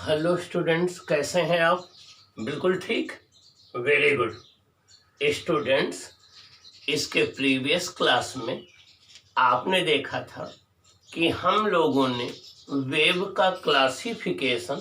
Hello students, कैसे हैं आप? बिल्कुल ठीक, वेरी गुड। स्टूडेंट्स, इसके प्रीवियस क्लास में आपने देखा था कि हम लोगों ने वेव का क्लासिफिकेशन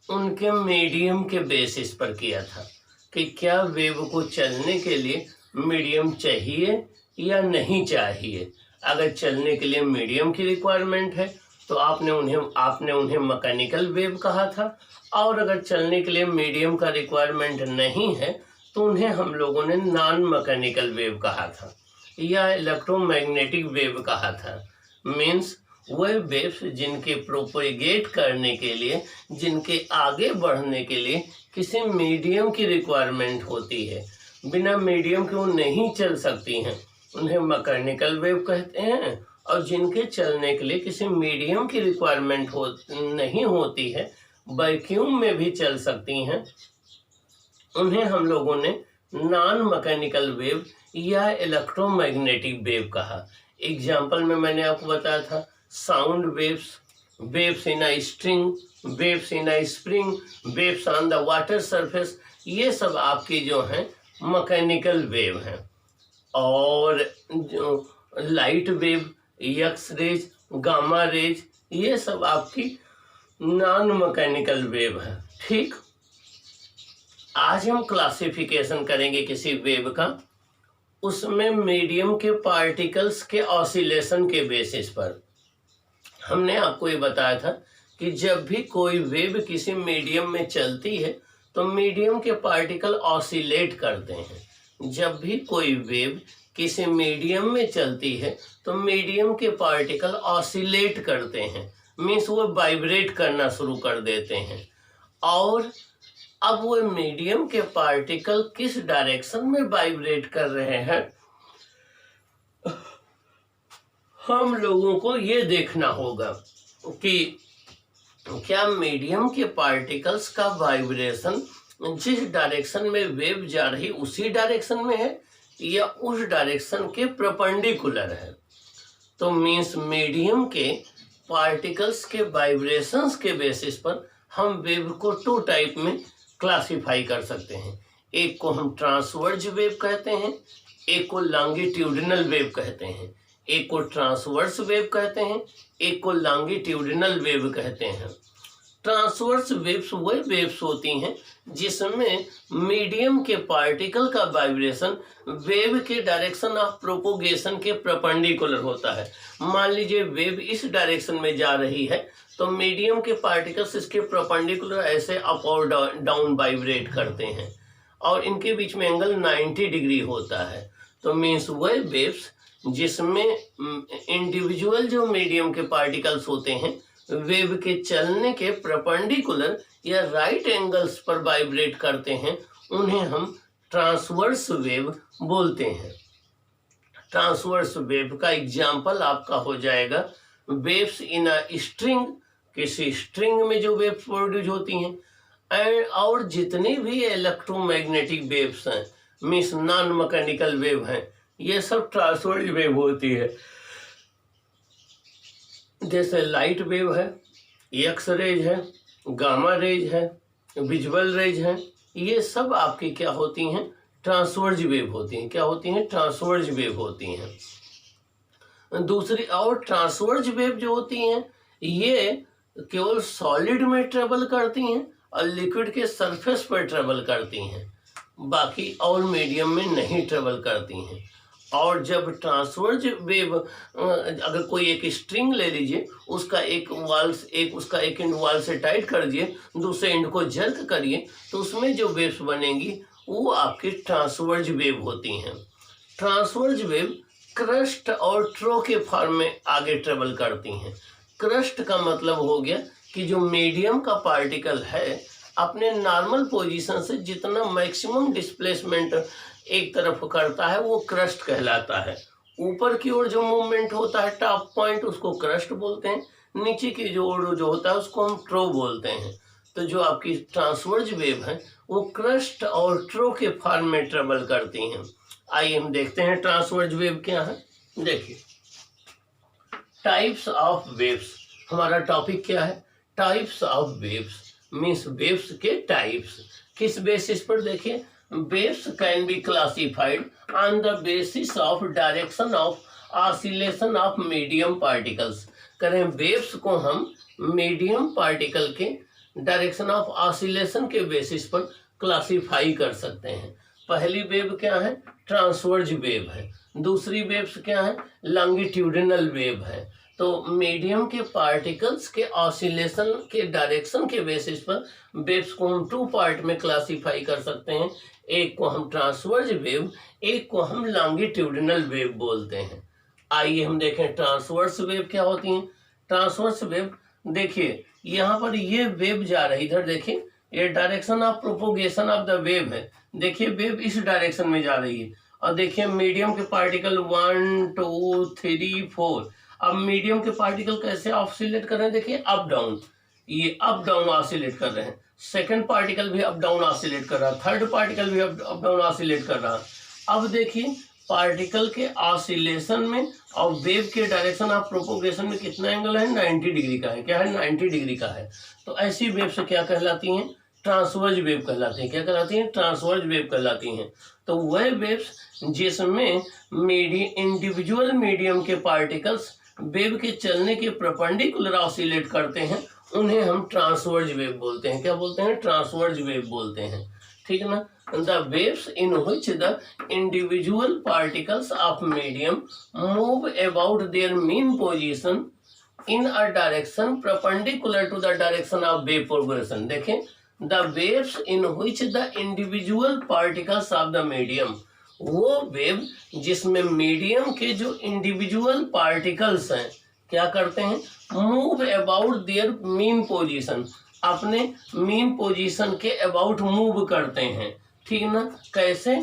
उनके मीडियम के बेसिस पर किया था कि क्या वेव को चलने के लिए मीडियम चाहिए या नहीं चाहिए। अगर चलने के लिए मीडियम की रिक्वायरमेंट है तो आपने उन्हें मैकेनिकल वेव कहा था, और अगर चलने के लिए मीडियम का रिक्वायरमेंट नहीं है तो उन्हें हम लोगों ने नॉन मैकेनिकल वेव कहा था या इलेक्ट्रोमैग्नेटिक वेव कहा था। मीन्स वह वेव्स जिनके प्रोपेगेट करने के लिए, जिनके आगे बढ़ने के लिए किसी मीडियम की रिक्वायरमेंट होती है, बिना मीडियम के वो नहीं चल सकती हैं, उन्हें मैकेनिकल वेव कहते हैं। और जिनके चलने के लिए किसी मीडियम की रिक्वायरमेंट नहीं होती है, वैक्यूम में भी चल सकती हैं, उन्हें हम लोगों ने नॉन मैकेनिकल वेव या इलेक्ट्रोमैग्नेटिक वेव कहा। एग्जाम्पल में मैंने आपको बताया था sound waves, waves in a string, waves in a spring, waves on the water surface, ये सब आपकी जो हैं मैकेनिकल वेव हैं। और जो light wave, X rays, gamma rays, ये सब आपकी नॉन मैकेनिकल वेव है। ठीक, आज हम क्लासिफिकेशन करेंगे किसी वेव का, उसमें मीडियम के पार्टिकल्स के ऑसिलेशन के बेसिस पर। हमने आपको ये बताया था कि जब भी कोई वेव किसी मीडियम में चलती है तो मीडियम के पार्टिकल ऑसिलेट करते हैं। जब भी कोई वेव किसी मीडियम में चलती है तो मीडियम के पार्टिकल ऑसिलेट करते हैं, मीन्स वो वाइब्रेट करना शुरू कर देते हैं। और अब वो मीडियम के पार्टिकल किस डायरेक्शन में वाइब्रेट कर रहे हैं, हम लोगों को ये देखना होगा कि क्या मीडियम के पार्टिकल्स का वाइब्रेशन जिस डायरेक्शन में वेव जा रही उसी डायरेक्शन में है या उस डायरेक्शन के परपेंडिकुलर है। तो मीन्स मीडियम के पार्टिकल्स के वाइब्रेशंस के बेसिस पर हम वेव को टू टाइप में क्लासिफाई कर सकते हैं। एक को हम ट्रांसवर्ज वेव कहते हैं, एक को लॉन्गिट्यूडिनल वेव कहते हैं। एक को ट्रांसवर्स वेव कहते हैं, एक को लॉन्गिट्यूडिनल वेव कहते हैं। ट्रांसवर्स वेव्स वही वेव्स होती हैं जिसमें मीडियम के पार्टिकल का वाइब्रेशन वेव के डायरेक्शन ऑफ प्रोपोगेशन के परपेंडिकुलर होता है। मान लीजिए वेव इस डायरेक्शन में जा रही है तो मीडियम के पार्टिकल्स इसके परपेंडिकुलर ऐसे अप और डाउन वाइब्रेट करते हैं, और इनके बीच में एंगल 90 डिग्री होता है। तो मीन्स वह वेव्स जिसमें इंडिविजुअल जो मीडियम के पार्टिकल्स होते हैं वेव के चलने के परपेंडिकुलर या राइट एंगल्स पर वाइब्रेट करते हैं, उन्हें हम ट्रांसवर्स वेव बोलते हैं। ट्रांसवर्स वेव का एग्जाम्पल आपका हो जाएगा वेव्स इन अ स्ट्रिंग, किसी स्ट्रिंग में जो वेव्स प्रोड्यूस होती हैं, एंड और जितनी भी इलेक्ट्रोमैग्नेटिक वेव्स हैं, मीन्स नॉन मैकेनिकल वेव हैं, ये सब ट्रांसवर्स वेव होती है। जैसे लाइट वेव है, एक्स रेज है, गामा रेज है, विजुअल रेज है, ये सब आपकी क्या होती हैं? ट्रांसवर्ज वेव होती हैं। क्या होती हैं? ट्रांसवर्ज वेव होती हैं। दूसरी और ट्रांसवर्ज वेव जो होती हैं ये केवल सॉलिड में ट्रेवल करती हैं और लिक्विड के सरफेस पर ट्रेवल करती हैं, बाकी और मीडियम में नहीं ट्रेवल करती हैं। और जब ट्रांसवर्ज वेव, अगर कोई एक स्ट्रिंग ले लीजिए, उसका एक एंड वाल से टाइट कर दिए, दूसरे एंड को जर्क करिए, तो उसमें जो वेव्स बनेंगी वो आपकी ट्रांसवर्ज वेव होती हैं। ट्रांसवर्ज वेव क्रस्ट और ट्रो के फॉर्म में आगे ट्रेवल करती हैं। क्रस्ट का मतलब हो गया कि जो मीडियम का पार्टिकल है अपने नॉर्मल पोजीशन से जितना मैक्सिमम डिस्प्लेसमेंट एक तरफ करता है वो क्रस्ट कहलाता है। ऊपर की ओर जो मूवमेंट होता है टॉप पॉइंट, उसको क्रस्ट बोलते हैं। नीचे की जो ओर जो होता है उसको हम ट्रो बोलते हैं। तो जो आपकी ट्रांसवर्ज वेव है वो क्रस्ट और ट्रो के फॉर्म में ट्रेवल करती हैं। आइए हम देखते हैं ट्रांसवर्ज वेव क्या है। देखिए, टाइप्स ऑफ वेव्स, हमारा टॉपिक क्या है? Types of waves means waves के टाइप्स। किस बेसिस पर? देखिए, waves can be classified on the basis of direction of oscillation of medium particles. करें वेव्स को हम मीडियम पार्टिकल के डायरेक्शन ऑफ ऑसिलेशन के बेसिस पर क्लासिफाई कर सकते हैं। पहली वेव क्या है? ट्रांसवर्ज वेव है। दूसरी वेव्स क्या है? लॉन्गिट्यूडिनल वेव है। तो मीडियम के पार्टिकल्स के ऑसिलेशन के डायरेक्शन के बेसिस पर वेव्स को हम टू पार्ट में क्लासिफाई कर सकते हैं। एक को हम ट्रांसवर्ज वेव, एक को हम लॉन्गिट्यूडिनल वेव बोलते हैं। आइए हम देखें ट्रांसवर्स वेव क्या होती है। ट्रांसवर्स वेव, देखिए यहाँ पर ये वेव जा रही, इधर देखिए, ये direction of propagation of the wave है। देखिए वेव इस डायरेक्शन में जा रही है और देखिए मीडियम के पार्टिकल 1 2 3 4। अब मीडियम के पार्टिकल कैसे ऑसिलेट कर रहे हैं? देखिए अप डाउन, ये अप डाउन ऑसिलेट कर रहे हैं। सेकंड पार्टिकल भी अप डाउन ऑसिलेट कर रहा है, थर्ड पार्टिकल भी अप डाउन ऑसिलेट कर रहा है। अब देखिए पार्टिकल के ऑसिलेशन में और वेव के डायरेक्शन ऑफ प्रोपोगेशन में कितना एंगल है? 90 डिग्री का है। क्या है? 90 डिग्री का है। तो ऐसी वेव से क्या कहलाती हैं? ट्रांसवर्ज वेव कहलाती हैं। क्या कहलाती हैं? ट्रांसवर्ज वेव कहलाती हैं। तो वह वेव्स जिसमें इंडिविजुअल मीडियम के पार्टिकल्स वेव के चलने के परपेंडिकुलर ऑसिलेट करते हैं, उन्हें हम ट्रांसवर्ज वेव बोलते हैं। क्या बोलते हैं? ट्रांसवर्ज वेव बोलते हैं। ठीक ना? The waves in which the individual particles of medium move about their mean position in a direction perpendicular to the direction of wave progression। देखें, the waves in which the individual particles of the medium, वो wave जिसमें medium के जो individual particles हैं क्या करते हैं? Move about their mean position, अपने मीन पोजीशन के अबाउट मूव करते हैं। ठीक ना? कैसे?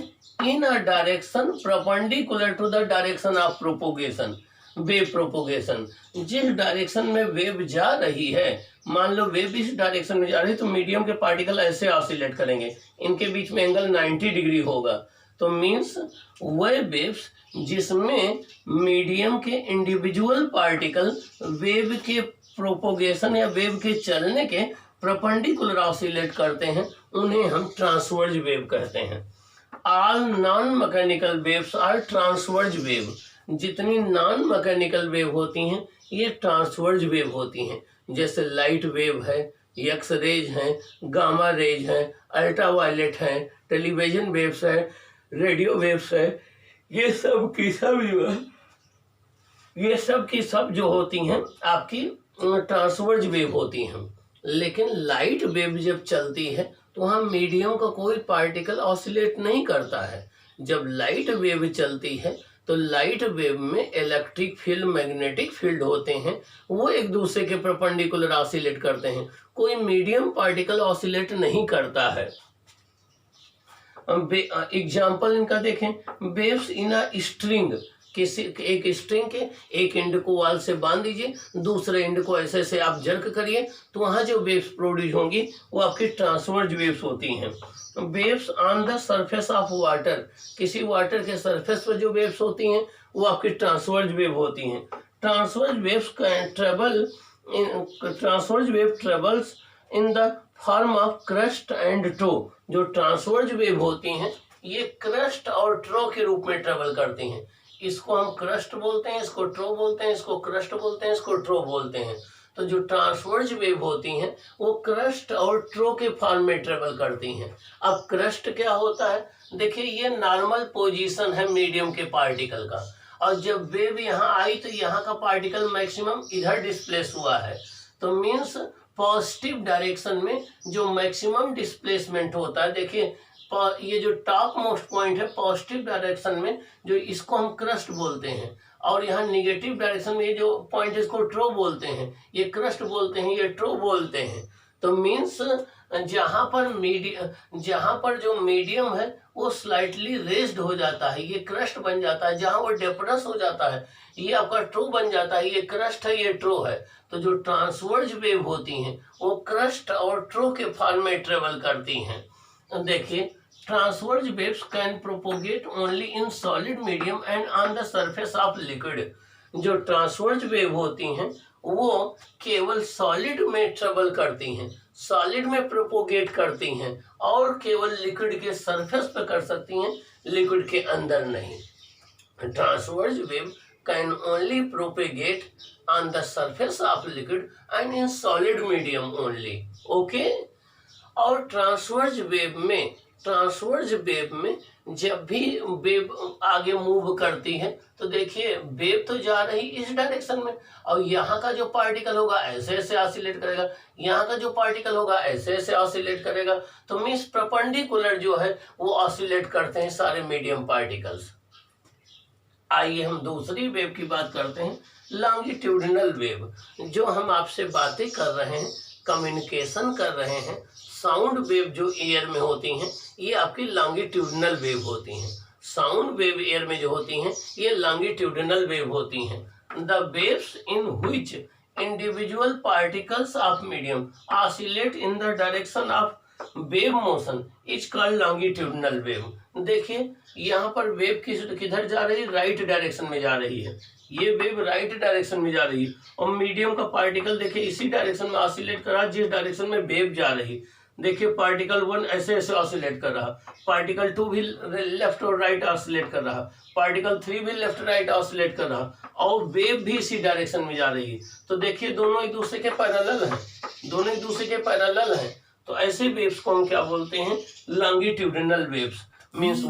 In a direction perpendicular to the direction of propagation, wave propagation. जिस डायरेक्शन में वेव जा रही है, मान लो वेव इस डायरेक्शन में जा रही है, तो मीडियम के पार्टिकल ऐसे ऑसिलेट करेंगे, इनके बीच में एंगल 90 डिग्री होगा। तो मीन्स वह वेव्स जिसमें मीडियम के इंडिविजुअल पार्टिकल वेव के प्रोपोगेशन या वेव के चलने के परपेंडिकुलर ऑसिलेट करते हैं, उन्हें हम ट्रांसवर्ज वेव कहते हैं। All non mechanical waves are transverse wave. जितनी नॉन मैकेनिकल वेव होती हैं ये ट्रांसवर्ज वेव होती हैं। जैसे लाइट वेव है, एक्स रेज हैं, गामा रेज हैं, अल्ट्रावायलेट हैं, टेलीविजन वेव्स है, रेडियो वेव्स है, ये सब की सब जो होती हैं आपकी ट्रांसवर्ज वेव होती हैं। लेकिन लाइट वेव जब चलती है तो वहाँ मीडियम का कोई पार्टिकल ऑसिलेट नहीं करता है। जब लाइट वेव चलती है तो लाइट वेव में इलेक्ट्रिक फील्ड, मैग्नेटिक फील्ड होते हैं, वो एक दूसरे के परपेंडिकुलर ऑसिलेट करते हैं, कोई मीडियम पार्टिकल ऑसिलेट नहीं करता है। एग्जाम्पल इनका देखें, वेव्स इन अ स्ट्रिंग, किसी एक स्ट्रिंग के एक एंड को वाल से बांध दीजिए, दूसरे एंड को ऐसे से आप जर्क करिए तो वहाँ जो वेव्स प्रोड्यूस होंगी वो आपकी ट्रांसवर्ज वेव्स होती हैं। Waves on the surface of water, किसी वाटर के सरफेस पर जो वेव्स होती हैं वो आपकी ट्रांसवर्ज वेव होती हैं। Transverse wave travels in the form of crest and trough. जो ट्रांसवर्ज वेव होती हैं ये क्रस्ट और ट्रो के रूप में ट्रेवल करती हैं। इसको हम क्रस्ट बोलते हैं, इसको ट्रो बोलते हैं, इसको क्रस्ट बोलते हैं, इसको ट्रो बोलते हैं। तो जो ट्रांसवर्ज वेव होती हैं वो क्रस्ट और ट्रो के फॉर्म में ट्रेवल करती हैं। अब क्रस्ट क्या होता है? देखिए ये नॉर्मल पोजीशन है मीडियम के पार्टिकल का, और जब वेव यहाँ आई तो यहाँ का पार्टिकल मैक्सिमम इधर डिस्प्लेस हुआ है। तो मीन्स पॉजिटिव डायरेक्शन में जो मैक्सिमम डिस्प्लेसमेंट होता है, देखिए ये जो टॉप मोस्ट पॉइंट है पॉजिटिव डायरेक्शन में, जो इसको हम क्रस्ट बोलते हैं, और यहाँ निगेटिव डायरेक्शन में ये जो पॉइंट है इसको ट्रो बोलते हैं, ये क्रस्ट बोलते हैं, ये ट्रो बोलते हैं। तो मीन्स जहाँ पर जो मीडियम है वो स्लाइटली रेज्ड हो जाता है, ये क्रस्ट बन जाता है। जहाँ वो डेप्रेस हो जाता है ये आपका ट्रो बन जाता है, ये क्रस्ट है, ये ट्रो है। तो जो ट्रांसवर्ज वेव होती हैं वो क्रस्ट और ट्रो के फॉर्म में ट्रेवल करती हैं। देखिए transverse waves can propagate only in solid medium and on the surface of liquid. जो ट्रांसवर्ज वेव होती हैं वो केवल सॉलिड में ट्रेवल करती हैं, सॉलिड में प्रोपोगेट करती हैं और केवल लिक्विड के सरफेस पर कर सकती हैं, लिक्विड के अंदर नहीं। Transverse wave can only propagate on the surface of liquid and in solid medium only. Okay. और ट्रांसवर्स वेव में जब भी वेव आगे मूव करती है तो देखिए वेव तो जा रही इस डायरेक्शन में, और यहाँ का जो पार्टिकल होगा ऐसे ऐसे ऑसिलेट करेगा, यहाँ का जो पार्टिकल होगा ऐसे ऐसे ऑसिलेट करेगा। तो मींस परपेंडिकुलर जो है वो ऑसिलेट करते हैं सारे मीडियम पार्टिकल्स। आइए हम दूसरी वेव की बात करते हैं, लॉन्गिट्यूडिनल वेव। जो हम आपसे बातें कर रहे हैं, कम्युनिकेशन कर रहे हैं, साउंड वेव जो एयर में होती हैं ये आपकी लॉन्गिट्यूडिनल वेव होती हैं। साउंड वेव एयर में जो होती हैं ये लॉन्गिट्यूडिनल वेव होती हैं। The waves in which individual particles of medium oscillate in the direction of wave motion is called longitudinal wave. देखिए यहाँ पर वेव किधर जा रही है, राइट डायरेक्शन में जा रही है। ये वेव राइट डायरेक्शन में जा रही है और मीडियम का पार्टिकल देखिए इसी डायरेक्शन में ऑसिलेट कर रहा है जिस डायरेक्शन में वेव जा रही। देखिए पार्टिकल 1 ऐसे ऐसे ऑसिलेट कर रहा, पार्टिकल 2 भी लेफ्ट और राइट ऑसिलेट कर रहा, पार्टिकल 3 भी लेफ्ट राइट ऑसिलेट कर रहा और वेव भी इसी डायरेक्शन में जा रही है। तो देखिए दोनों एक दूसरे के पैरेलल हैं, दोनों एक दूसरे के पैरेलल हैं। तो ऐसे वेव्स को हम क्या बोलते हैं, लॉन्गिट्यूडिनल वेव्स। मीन्स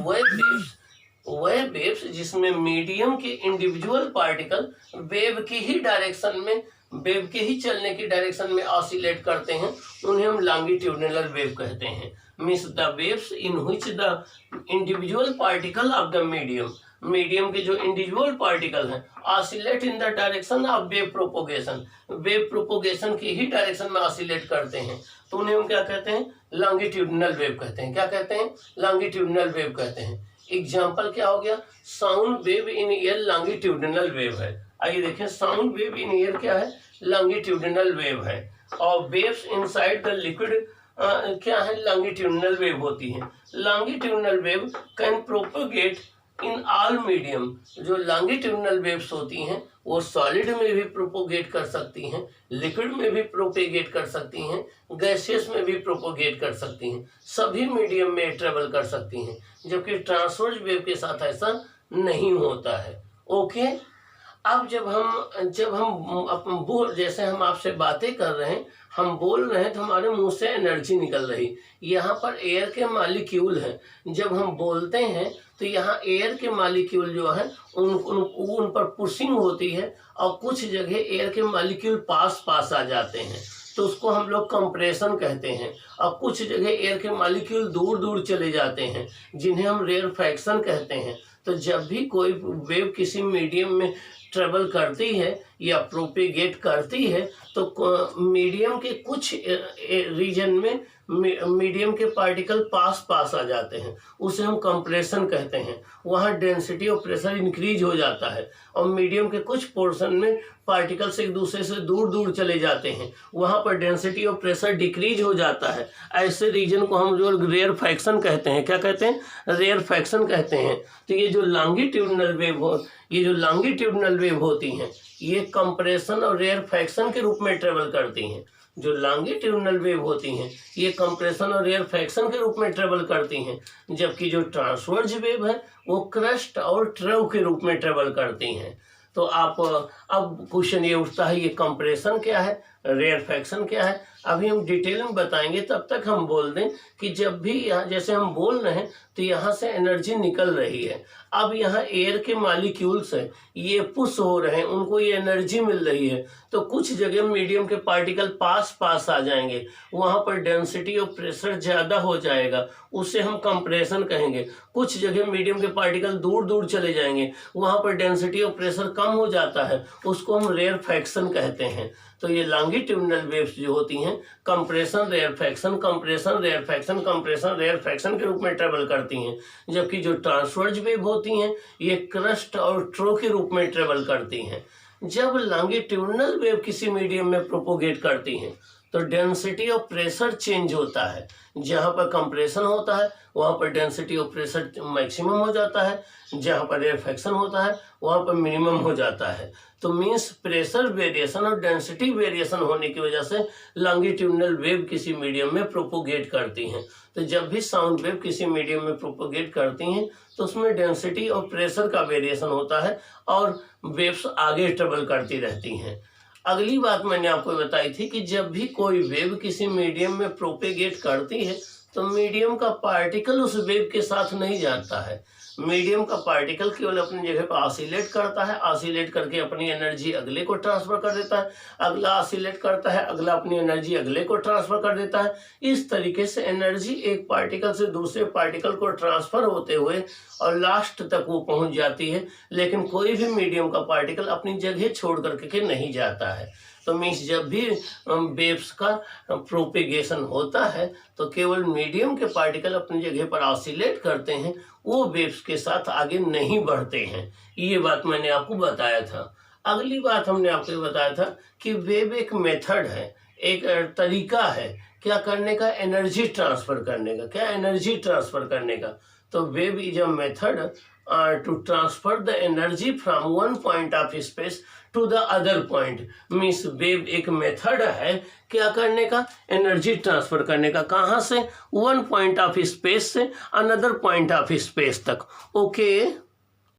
वह वेव्स जिसमें मीडियम के इंडिविजुअल पार्टिकल वेव की ही डायरेक्शन में, वेव के ही चलने की डायरेक्शन में ऑसिलेट करते हैं, उन्हें हम लॉन्गिट्यूडिनल वेव कहते हैं। Means the waves in which the individual particle of the medium के जो इंडिविजुअल पार्टिकल हैं oscillate in the direction of wave propagation की ही डायरेक्शन में ऑसिलेट करते हैं, तो उन्हें हम क्या कहते हैं, लॉन्गिट्यूडिनल वेव कहते हैं। क्या कहते हैं, लॉन्गिट्यूडिनल वेव कहते हैं। एग्जाम्पल क्या हो गया, sound wave in year longitudinal wave है। आइए देखें, साउंड वेव इन ईयर क्या है, लॉन्गिट्यूडिनल वेव है। और वेव्स इनसाइड द लिक्विड क्या है, लॉन्गिट्यूडिनल वेव होती है। Longitudinal wave can propagate in all medium. जो लॉन्गिट्यूडिनल वेव्स होती हैं वो सॉलिड में भी प्रोपोगेट कर सकती हैं, लिक्विड में भी प्रोपेगेट कर सकती हैं, गैसेस में भी प्रोपोगेट कर सकती हैं, सभी मीडियम में ट्रेवल कर सकती हैं, जबकि ट्रांसवर्स वेव के साथ ऐसा नहीं होता है। ओके। अब जब हम बोल, जैसे हम आपसे बातें कर रहे हैं, हम बोल रहे हैं तो हमारे मुंह से एनर्जी निकल रही, यहाँ पर एयर के मॉलिक्यूल हैं। जब हम बोलते हैं तो यहाँ एयर के मॉलिक्यूल जो है उन पर पुशिंग होती है और कुछ जगह एयर के मॉलिक्यूल पास आ जाते हैं, तो उसको हम लोग कंप्रेशन कहते हैं। और कुछ जगह एयर के मॉलिक्यूल दूर चले जाते हैं जिन्हें हम रेयरफैक्शन कहते हैं। तो जब भी कोई वेव किसी मीडियम में ट्रेवल करती है या प्रोपेगेट करती है तो मीडियम के कुछ रीजन में मीडियम के पार्टिकल पास आ जाते हैं, उसे हम कंप्रेशन कहते हैं। वहाँ डेंसिटी और प्रेशर इंक्रीज हो जाता है और मीडियम के कुछ पोर्शन में पार्टिकल्स एक दूसरे से दूर चले जाते हैं, वहाँ पर डेंसिटी और प्रेशर डिक्रीज हो जाता है। ऐसे रीजन को हम जो रेयरफैक्शन कहते हैं। क्या कहते हैं, रेयरफैक्शन कहते हैं। तो ये जो लॉन्गिट्यूडिनल वेव होती हैं ये कंप्रेशन और रेयरफैक्शन के रूप में ट्रेवल करती हैं। जो लॉन्गिट्यूडिनल वेव होती हैं ये कंप्रेशन और रेयरफैक्शन के रूप में ट्रेवल करती हैं, जबकि जो ट्रांसवर्स वेव है वो क्रस्ट और ट्रव के रूप में ट्रेवल करती हैं। तो आप अब क्वेश्चन ये उठता है, ये कंप्रेशन क्या है, रेयरफैक्शन क्या है, अभी हम डिटेल में बताएंगे। तब तक हम बोल दें कि जब भी यहाँ जैसे हम बोल रहे हैं तो यहाँ से एनर्जी निकल रही है, अब यहाँ एयर के मॉलिक्यूल्स हैं, ये पुश हो रहे हैं, उनको ये एनर्जी मिल रही है, तो कुछ जगह मीडियम के पार्टिकल पास आ जाएंगे, वहाँ पर डेंसिटी और प्रेशर ज़्यादा हो जाएगा, उसे हम कंप्रेशन कहेंगे। कुछ जगह मीडियम के पार्टिकल दूर चले जाएंगे, वहाँ पर डेंसिटी और प्रेशर कम हो जाता है, उसको हम रेयरफैक्शन कहते हैं। तो ये लॉन्गिट्यूडिनल वेव्स जो होती हैं कंप्रेशन रेयरफैक्शन के रूप में ट्रेवल करती हैं, जबकि जो ट्रांसवर्स वेव होती हैं ये क्रस्ट और ट्रो के रूप में ट्रेवल करती हैं। जब लॉन्गिट्यूडिनल वेव किसी मीडियम में प्रोपोगेट करती हैं तो डेंसिटी ऑफ प्रेशर चेंज होता है। जहाँ पर कंप्रेशन होता है वहाँ पर डेंसिटी ऑफ प्रेशर मैक्सिमम हो जाता है, जहाँ पर रेरफैक्शन होता है वहाँ पर मिनिमम हो जाता है। तो मीन्स प्रेशर वेरिएशन और डेंसिटी वेरिएशन होने की वजह से लॉन्गिट्यूडनल वेव किसी मीडियम में प्रोपोगेट करती हैं। तो जब भी साउंड वेव किसी मीडियम में प्रोपोगेट करती हैं तो उसमें डेंसिटी और प्रेशर का वेरिएशन होता है और वेव्स आगे ट्रेवल करती रहती हैं। अगली बात मैंने आपको बताई थी कि जब भी कोई वेव किसी मीडियम में प्रोपेगेट करती है तो मीडियम का पार्टिकल उस वेव के साथ नहीं जाता है। मीडियम का पार्टिकल केवल अपनी जगह पर ऑसिलेट करता है, ऑसिलेट करके अपनी एनर्जी अगले को ट्रांसफर कर देता है, अगला ऑसिलेट करता है, अगला अपनी एनर्जी अगले को ट्रांसफर कर देता है। इस तरीके से एनर्जी एक पार्टिकल से दूसरे पार्टिकल को ट्रांसफर होते हुए और लास्ट तक वो पहुंच जाती है, लेकिन कोई भी मीडियम का पार्टिकल अपनी जगह छोड़ करके नहीं जाता है। तो मीन्स जब भी वेव्स का प्रोपेगेशन होता है तो केवल मीडियम के पार्टिकल अपनी जगह पर ऑसिलेट करते हैं, वो वेव्स के साथ आगे नहीं बढ़ते हैं। ये बात मैंने आपको बताया था। अगली बात हमने आपको बताया था कि वेव एक मेथड है, एक तरीका है क्या करने का, एनर्जी ट्रांसफर करने का। क्या एनर्जी ट्रांसफर करने का? तो wave is a method to transfer the energy from one point of space to the other point. Means wave एक मेथड है क्या करने का, एनर्जी ट्रांसफर करने का। कहाँ से? वन पॉइंट ऑफ स्पेस से अनदर पॉइंट ऑफ स्पेस तक। ओके।